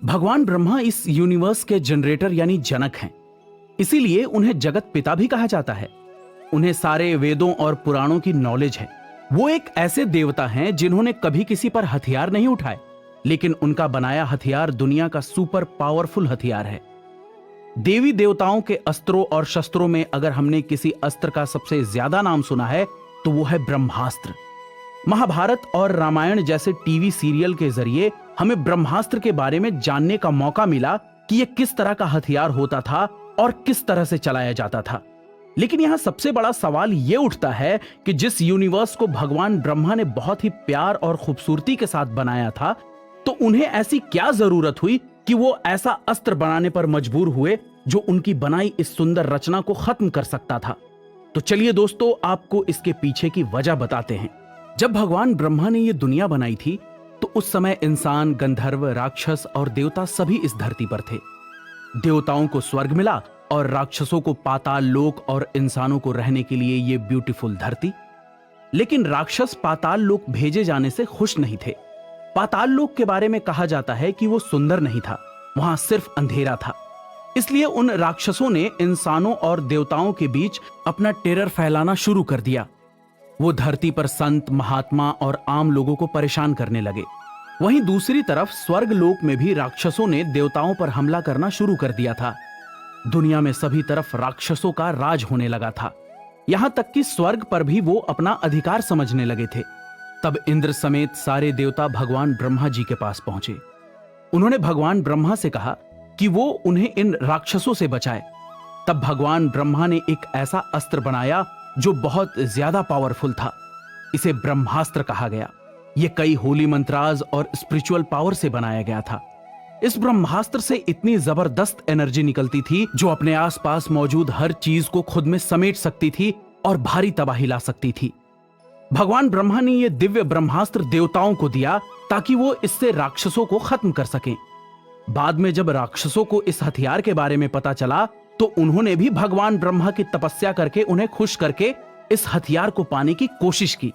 भगवान ब्रह्मा इस यूनिवर्स के जनरेटर यानी जनक हैं। इसीलिए उन्हें जगत पिता भी कहा जाता है। उन्हें सारे वेदों और पुराणों की नॉलेज है। वो एक ऐसे देवता हैं जिन्होंने कभी किसी पर हथियार नहीं उठाए, लेकिन उनका बनाया हथियार दुनिया का सुपर पावरफुल हथियार है। देवी देवताओं के अस्त्रों और शस्त्रों में अगर हमने किसी अस्त्र का सबसे ज्यादा नाम सुना है तो वो है ब्रह्मास्त्र। महाभारत और रामायण जैसे टीवी सीरियल के जरिए हमें ब्रह्मास्त्र के बारे में जानने का मौका मिला कि यह किस तरह का हथियार होता था और किस तरह से चलाया जाता था। लेकिन यहां सबसे बड़ा सवाल यह उठता है कि जिस यूनिवर्स को भगवान ब्रह्मा ने बहुत ही प्यार और खूबसूरती के साथ बनाया था, तो उन्हें ऐसी क्या जरूरत हुई कि वो ऐसा अस्त्र बनाने पर मजबूर हुए जो उनकी बनाई इस सुंदर रचना को खत्म कर सकता था। तो चलिए दोस्तों, आपको इसके पीछे की वजह बताते हैं। जब भगवान ब्रह्मा ने यह दुनिया बनाई थी तो उस समय इंसान, गंधर्व, राक्षस और देवता सभी इस धरती पर थे। देवताओं को स्वर्ग मिला और राक्षसों को पाताल लोक और इंसानों को रहने के लिए यह ब्यूटीफुल धरती। लेकिन राक्षस पाताल लोक भेजे जाने से खुश नहीं थे। पाताल लोक के बारे में कहा जाता है कि वो सुंदर नहीं था, वहां सिर्फ अंधेरा था। इसलिए उन राक्षसों ने इंसानों और देवताओं के बीच अपना टेरर फैलाना शुरू कर दिया। वो धरती पर संत, महात्मा और आम लोगों को परेशान करने लगे। वहीं दूसरी तरफ स्वर्ग लोक में भी राक्षसों ने देवताओं पर हमला करना शुरू कर दिया था। दुनिया में सभी तरफ राक्षसों का राज होने लगा था। यहां तक कि स्वर्ग पर भी वो अपना अधिकार समझने लगे थे। तब इंद्र समेत सारे देवता भगवान ब्रह्मा जी के पास पहुंचे। उन्होंने भगवान ब्रह्मा से कहा कि वो उन्हें इन राक्षसों से बचाए। तब भगवान ब्रह्मा ने एक ऐसा अस्त्र बनाया जो बहुत ज्यादा पावरफुल था। इसे ब्रह्मास्त्र कहा गया। यह कई होली मंत्राज और स्पिरिचुअल पावर से बनाया गया था। इस ब्रह्मास्त्र से इतनी जबरदस्त एनर्जी निकलती थी जो अपने आसपास मौजूद हर चीज को खुद में समेट सकती थी और भारी तबाही ला सकती थी। भगवान ब्रह्मा ने यह दिव्य ब्रह्मास्त्र देवताओं को दिया ताकि वो इससे राक्षसों को खत्म कर सकें। बाद में जब राक्षसों को इस हथियार के बारे में पता चला तो उन्होंने भी भगवान ब्रह्मा की तपस्या करके उन्हें खुश करके इस हथियार को पाने की कोशिश की।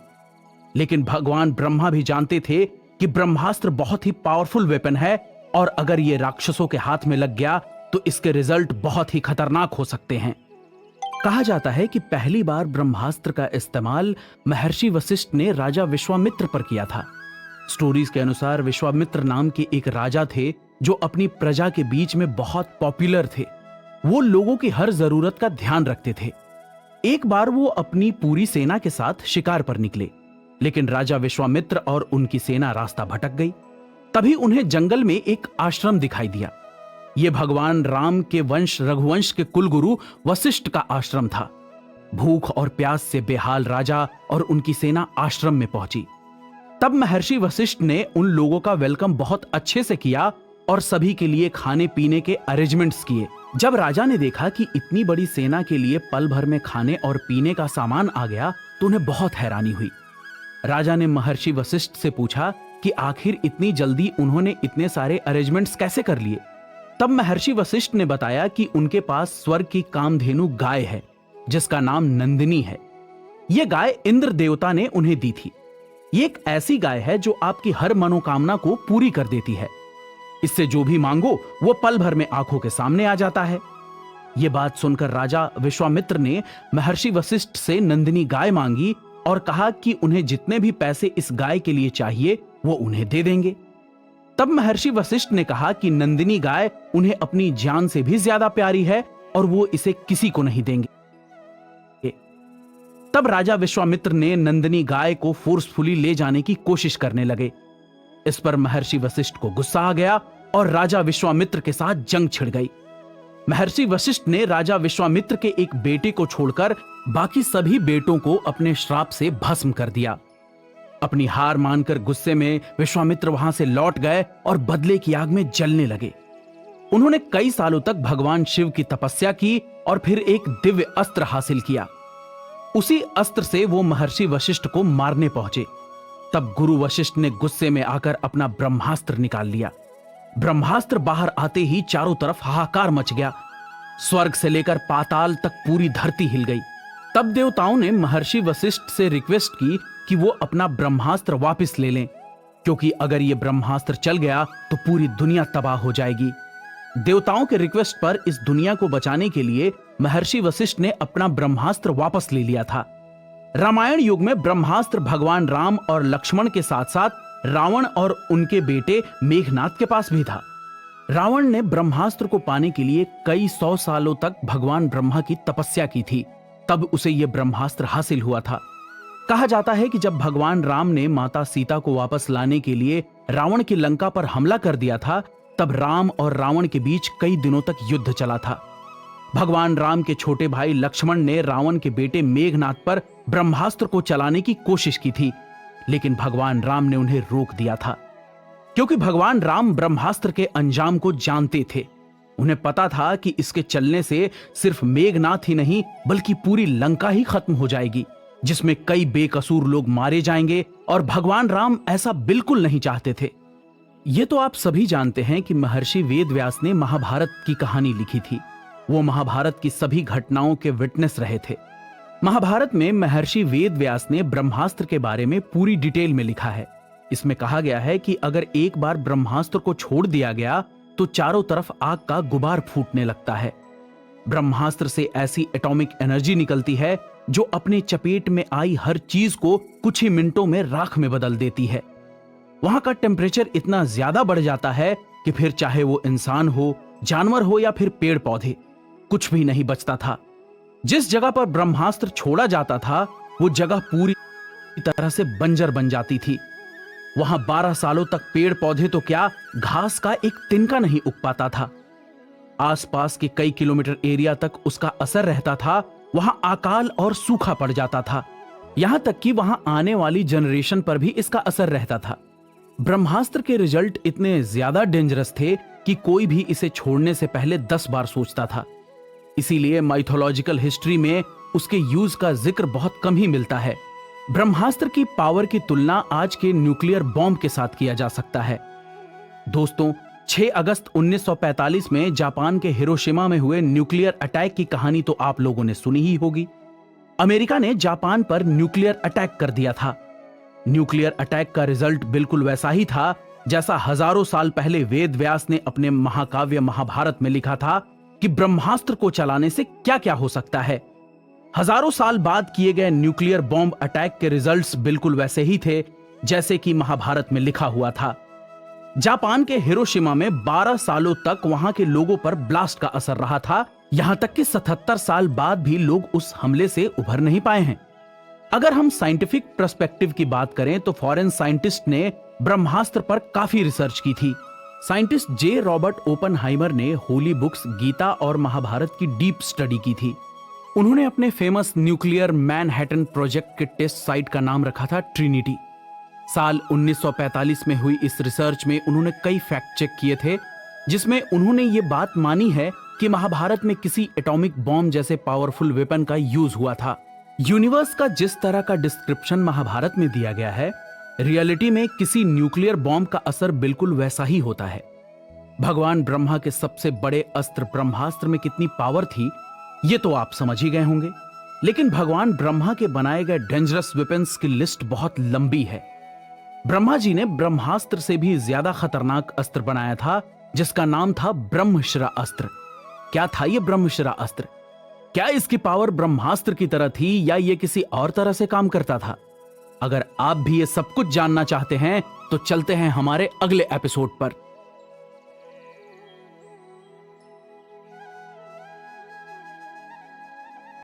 लेकिन भगवान ब्रह्मा भी जानते थे कि ब्रह्मास्त्र बहुत ही पावरफुल वेपन है और अगर यह राक्षसों के हाथ में लग गया तो इसके रिजल्ट बहुत ही खतरनाक हो सकते हैं। कहा जाता है कि पहली बार ब्रह्मास्त्र का इस्तेमाल महर्षि वशिष्ठ ने राजा विश्वामित्र पर किया था। स्टोरीज के अनुसार विश्वामित्र नाम के एक राजा थे जो अपनी प्रजा के बीच में बहुत पॉपुलर थे। वो लोगों की हर जरूरत का ध्यान रखते थे। एक बार वो अपनी पूरी सेना के साथ शिकार पर निकले, लेकिन राजा विश्वामित्र और उनकी सेना रास्ता भटक गई। तभी उन्हें जंगल में एक आश्रम दिखाई दिया। यह भगवान राम के वंश रघुवंश के कुलगुरु वशिष्ठ का आश्रम था। भूख और प्यास से बेहाल राजा और उनकी सेना आश्रम में पहुंची। तब महर्षि वशिष्ठ ने उन लोगों का वेलकम बहुत अच्छे से किया और सभी के लिए खाने पीने के अरेंजमेंट्स किए। जब राजा ने देखा कि इतनी बड़ी सेना के लिए पल भर में खाने और पीने का सामान आ गया तो उन्हें बहुत हैरानी हुई। राजा ने महर्षि वशिष्ठ से पूछा कि आखिर इतनी जल्दी उन्होंने इतने सारे अरेंजमेंट्स कैसे कर लिए। तब महर्षि वशिष्ठ ने बताया कि उनके पास स्वर्ग की कामधेनु गाय है जिसका नाम नंदिनी है। यह गाय इंद्र देवता ने उन्हें दी थी। ये एक ऐसी गाय है जो आपकी हर मनोकामना को पूरी कर देती है। इससे जो भी मांगो वो पल भर में आंखों के सामने आ जाता है। यह बात सुनकर राजा विश्वामित्र ने महर्षि वशिष्ठ से नंदिनी गाय मांगी और कहा कि उन्हें जितने भी पैसे इस गाय के लिए चाहिए वो उन्हें दे देंगे। तब महर्षि वशिष्ठ ने कहा कि नंदिनी गाय उन्हें अपनी जान से भी ज्यादा प्यारी है और वो इसे किसी को नहीं देंगे। तब राजा विश्वामित्र ने नंदिनी गाय को फोर्सफुली ले जाने की कोशिश करने लगे। इस पर महर्षि वशिष्ठ को गुस्सा आ गया और राजा विश्वामित्र के साथ जंग छिड़ गई। महर्षि वशिष्ठ ने राजा विश्वामित्र के एक बेटे को छोड़कर बाकी सभी बेटों को अपने श्राप से भस्म कर दिया। अपनी हार मानकर गुस्से में विश्वामित्र वहां से लौट गए और बदले की आग में जलने लगे। उन्होंने कई सालों तक भगवान शिव की तपस्या की और फिर एक दिव्य अस्त्र हासिल किया। उसी अस्त्र से वो महर्षि वशिष्ठ को मारने पहुंचे। तब गुरु वशिष्ठ ने गुस्से में आकर अपना ब्रह्मास्त्र निकाल लिया। ब्रह्मास्त्र बाहर आते ही चारों तरफ हाहाकार मच गया। स्वर्ग से लेकर पाताल तक पूरी धरती हिल गई। तब देवताओं ने महर्षि वशिष्ठ से रिक्वेस्ट की कि वो अपना ब्रह्मास्त्र वापस ले लें। क्योंकि अगर ये ब्रह्मास्त्र चल गया तो पूरी दुनिया तबाह हो जाएगी। देवताओं के रिक्वेस्ट पर इस दुनिया को बचाने के लिए महर्षि वशिष्ठ ने अपना ब्रह्मास्त्र वापस ले लिया था। रामायण युग में ब्रह्मास्त्र भगवान राम और लक्ष्मण के साथ साथ रावण और उनके बेटे मेघनाद के पास भी था। रावण ने ब्रह्मास्त्र को पाने के लिए कई 100 सालों तक भगवान ब्रह्मा की तपस्या की थी, तब उसे यह ब्रह्मास्त्र हासिल हुआ था। कहा जाता है कि जब भगवान राम ने माता सीता को वापस लाने के लिए रावण की लंका पर हमला कर दिया था, तब राम और रावण के बीच कई दिनों तक युद्ध चला था। भगवान राम के छोटे भाई लक्ष्मण ने रावण के बेटे मेघनाद पर ब्रह्मास्त्र को चलाने की कोशिश की थी, लेकिन भगवान राम ने उन्हें रोक दिया था, क्योंकि भगवान राम ब्रह्मास्त्र के अंजाम को जानते थे। उन्हें पता था कि इसके चलने से सिर्फ मेघनाद ही नहीं बल्कि पूरी लंका ही खत्म हो जाएगी, जिसमें कई बेकसूर लोग मारे जाएंगे, और भगवान राम ऐसा बिल्कुल नहीं चाहते थे। ये तो आप सभी जानते हैं कि महर्षि वेदव्यास ने महाभारत की कहानी लिखी थी। वो महाभारत की सभी घटनाओं के विटनेस रहे थे। महाभारत में महर्षि वेदव्यास ने ब्रह्मास्त्र के बारे में पूरी डिटेल में लिखा है। इसमें कहा गया है कि अगर एक बार ब्रह्मास्त्र को छोड़ दिया गया तो चारों तरफ आग का गुबार फूटने लगता है। ब्रह्मास्त्र से ऐसी एटॉमिक एनर्जी निकलती है जो अपने चपेट में आई हर चीज को कुछ ही मिनटों में राख में बदल देती है। वहां का टेम्परेचर इतना ज्यादा बढ़ जाता है कि फिर चाहे वो इंसान हो, जानवर हो या फिर पेड़ पौधे, कुछ भी नहीं बचता था। जिस जगह पर ब्रह्मास्त्र छोड़ा जाता था वो जगह पूरी तरह से बंजर बन जाती थी। वहां 12 सालों तक पेड़ पौधे तो क्या, घास का एक तिनका नहीं उग पाता था। आसपास के कई किलोमीटर एरिया तक उसका असर रहता था। वहां अकाल और सूखा पड़ जाता था, यहां तक कि वहां आने वाली जनरेशन पर भी इसका असर रहता था। ब्रह्मास्त्र के रिजल्ट इतने ज्यादा डेंजरस थे कि कोई भी इसे छोड़ने से पहले 10 बार सोचता था। इसीलिए माइथोलॉजिकल हिस्ट्री में उसके यूज का जिक्र बहुत कम ही मिलता है। ब्रह्मास्त्र की पावर की तुलना आज के न्यूक्लियर बॉम्ब के साथ किया जा सकता है। दोस्तों, 6 अगस्त 1945 में जापान के हिरोशिमा में हुए न्यूक्लियर अटैक की कहानी तो आप लोगों ने सुनी ही होगी। अमेरिका ने जापान पर न्यूक्लियर अटैक कर दिया था। न्यूक्लियर अटैक का रिजल्ट बिल्कुल वैसा ही था जैसा हजारों साल पहले वेद व्यास ने अपने महाकाव्य महाभारत में लिखा था कि ब्रह्मास्त्र को चलाने से क्या क्या हो सकता है। हजारों साल बाद किए गए न्यूक्लियर बॉम्ब अटैक के रिजल्ट्स बिल्कुल वैसे ही थे जैसे कि महाभारत में लिखा हुआ था। जापान के हिरोशिमा में 12 सालों तक वहां के लोगों पर ब्लास्ट का असर रहा था, यहां तक कि 77 साल बाद भी लोग उस हमले से उभर नहीं पाए हैं। अगर हम साइंटिफिक पर्सपेक्टिव की बात करें तो फॉरेन साइंटिस्ट ने ब्रह्मास्त्र पर काफी रिसर्च की थी। साइंटिस्ट जे रॉबर्ट ओपनहाइमर ने होली बुक्स गीता और महाभारत की डीप स्टडी की थी। उन्होंने अपने फेमस न्यूक्लियर मैनहट्टन प्रोजेक्ट के टेस्ट साइट का नाम रखा था ट्रिनिटी। साल 1945 में हुई इस रिसर्च में उन्होंने कई फैक्ट चेक किए थे, जिसमें उन्होंने ये बात मानी है कि महाभारत में किसी एटॉमिक बॉम्ब जैसे पावरफुल वेपन का यूज हुआ था। यूनिवर्स का जिस तरह का डिस्क्रिप्शन महाभारत में दिया गया है, रियलिटी में किसी न्यूक्लियर बॉम्ब का असर बिल्कुल वैसा ही होता है। भगवान ब्रह्मा के सबसे बड़े अस्त्र ब्रह्मास्त्र में कितनी पावर थी ये तो आप समझ ही गए होंगे, लेकिन भगवान ब्रह्मा के बनाए गए डेंजरस वेपन्स की लिस्ट बहुत लंबी है। ब्रह्मा जी ने ब्रह्मास्त्र से भी ज्यादा खतरनाक अस्त्र बनाया था जिसका नाम था ब्रह्मशिरा अस्त्र। क्या था ये ब्रह्मशिरा अस्त्र? क्या इसकी पावर ब्रह्मास्त्र की तरह थी या ये किसी और तरह से काम करता था? अगर आप भी ये सब कुछ जानना चाहते हैं तो चलते हैं हमारे अगले एपिसोड पर।